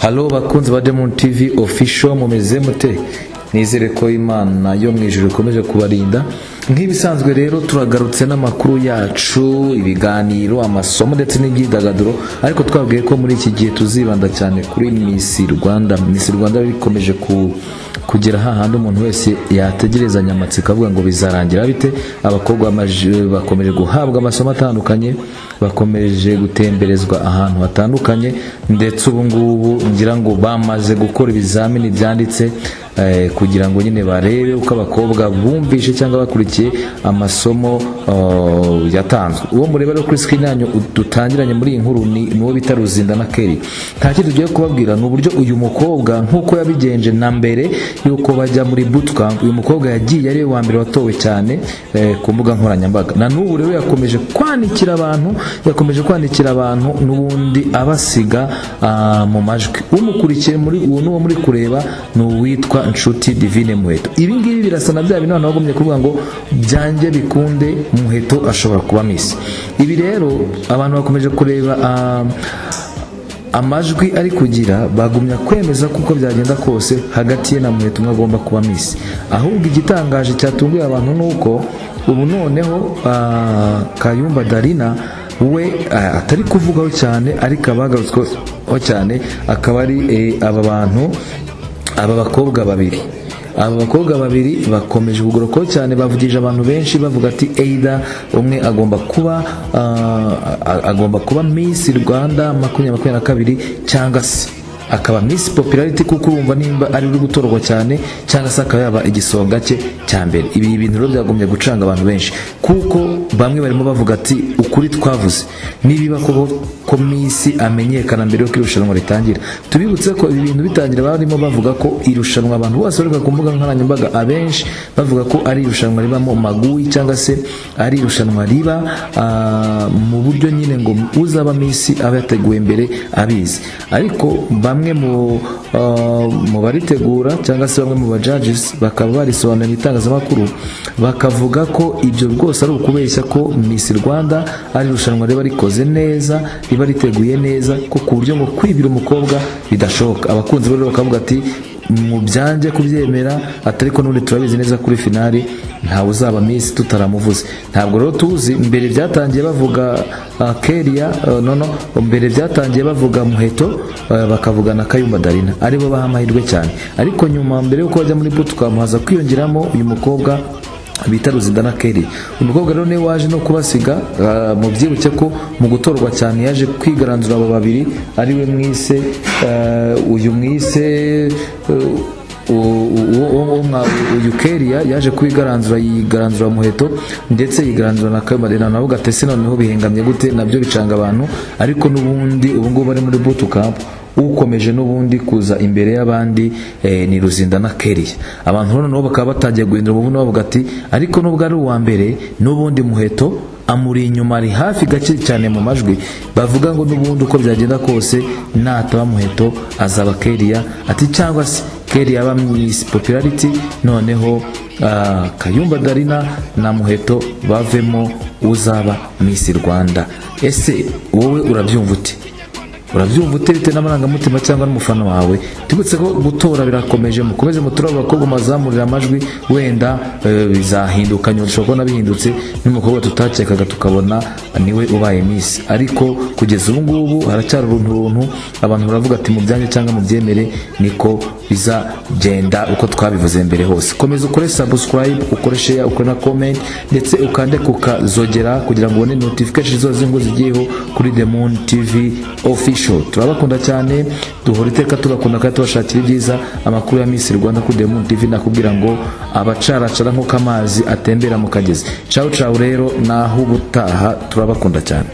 Halo bakunzi ba Diamond TV official, mumeze mute? Nizere ko Imana yo mwijuru ikomeje kubarinda. Nk'ibisanzwe rero turagarutse n'amakuru yacu, ibiganiro, amasomo ndetse n'ibyidagaduro, ariko twabwiye ko muri iki gihe tuzibanda cyane kuri Miss Rwanda. Miss Rwanda bikomeje kugera hahandi umuntu wese yategerezanya amatsiko avuga ngo bizarangira bite. Abakobwa bakomeje guhabwa amasomo atandukanye, bakomeje gutemberezwa ahantu hatandukanye, ndetse ubu ngubu ngira ngo bamaze gukora ibizamini byanditse kugira ngo nyine barebe uko abakobwa bumvishe cyangwa bakurikiye amasomo yatanzwe. Uwo mureba rero kuri screen yanyu dutangiranye muri iyi nkuru ni uwo bita Ruzindana Kelly. Nta kintu tugiye kubabwira n'uburyo uyu mukobwa nkuko yabigenje na mbere yuko bajya muri bootcamp, uyu mukobwa yagiye ari wa mbere watowe cyane ku mbuga nkoranyambaga. Na n'ubu rero yakomeje kwandikira abantu n'ubundi abasiga mu majwi. Umukurikiye muri uwo n'uwo muri kureba ni uwitwa Nshuti Divine Muheto. Ibi ngibi birasa na bya bintu bagomye kuvuga ngo byanjye bikunde Muheto ashobora kuba Miss. Ibi rero abantu bakomeje kureba amajwi ari kugira, bagumya kwemeza kuko byagenda kose hagati ye na Muheto umwe agomba kuba Miss. Ahubwo igitangaje cyatunguye abantu nuko ubu noneho Kayumba Darina we atari kuvugaho cyane, ariko abagarutsweho cyane akaba ari aba bakobwa babiri bakomeje kugoroka cyane, bavugije abantu benshi bavuga ati either umwe agomba kuba Miss Rwanda 2022 cyangwa se akaba Miss Popularity, kuko urumva nimba ari uri gutorwa cyane cyangwa se akaba yaba igisonga cye cya mbere. Ibi bintu rero byagomye gucanga abantu benshi, kuko bamwe barimo bavuga ati ukuri twavuze nibiba ko Miss amenyekana mbere yo irushanwa ritangira. Tubibutse ko ibi bintu bitangira barimo bavuga ko irushanwa abantu bose bari ku mbuga nkoranyambaga abenshi bavuga ko ari irushanwa riba mu maguyi cyangwa se ari irushanwa riba mu buryo nyine ngo uzaba Miss aba yateguwe mbere abizi. Ariko bamwe mu baritegura cyangwa se bamwe mu judges bakaba barisobanura itangazamakuru bakavuga ko ibyo rwose ari ukubeshya, ko Miss Rwanda ari irushanwa riba rikoze neza, riba riteguye neza, ko ku buryo ngo kwibira umukobwa bidashoboka. Abakunzi rero bakavuga ati mu byanjye kubyemera, atariko n'undi turabizi neza kuri finali ntawe uzaba Miss tutaramuvuze. Ntabwo rero tuzi, mbere byatangiye bavuga Kelia, mbere byatangiye bavuga Muheto, bakavuga na Kayumba Darina, aribo baha amahirwe cyane. Ariko nyuma mbere yuko bajya muri bootcamp haza kwiyongeramo uyu mukobwa bita Ruzindana Kelly. Umukobwa rero ne waje no kubasiga mu byibuke ko mu gutorwa cyane yaje kwigaranzura abo babiri, ari we mwise uyu Kelia yaje kwigaranzura, yigaranzura Muheto ndetse yigaranzura na Kayumba Darina. Nabo gatese noneho bihengamye gute, nabyo bicanga abantu. Ariko n'ubundi ubu ngubu bari muri bootcamp, ukomeje n'ubundi kuza imbere y'abandi ni Ruzindana Kelly. Abantu noneho bakaba batangiye guhindura ubuvuno bavuga ati ariko nubwo ari uwa mbere n'ubundi Muheto amuri inyuma, ari hafi gake cyane mu majwi. Bavuga ngo n'ubundi uko byagenda kose nataba Muheto azaba Kelia, ati cyangwa se Kelia aba Miss Popularity, noneho Kayumba Darina na Muheto bavemo uzaba Miss Rwanda. Ese wowe urabyumva ute? Urabyumva bite n'amarangamutima cyangwa n'umufana wawe? Tubutse ko gutora birakomeje, mukomeze mutura abakobwa mazamurira amajwi, wenda bizahinduka nyuma. Ushobora kubona bihindutse n'umukobwa tutakekaga tukabona niwe ubaye Miss. Ariko kugeza ubu ngubu haracyari uruntu abantu baravuga ati mu byanjye cyangwa mu byemere niko bizagenda uko twabivuze mbere hose. Komeza ukore subscribe, ukore share, ukore na comment, ndetse ukande kukazogera kugira ngo ubone notification zose ngo zigiyeho kuri Diamond TV official. Turabakunda cyane, duhora iteka tubakunda kandi tubashakira ibyiza. Amakuru ya Miss Rwanda kuri Diamond TV nakubwira ngo abacaracara nk'uko amazi atembera mu kagezi. Ciao rero naho ubutaha, turabakunda cyane.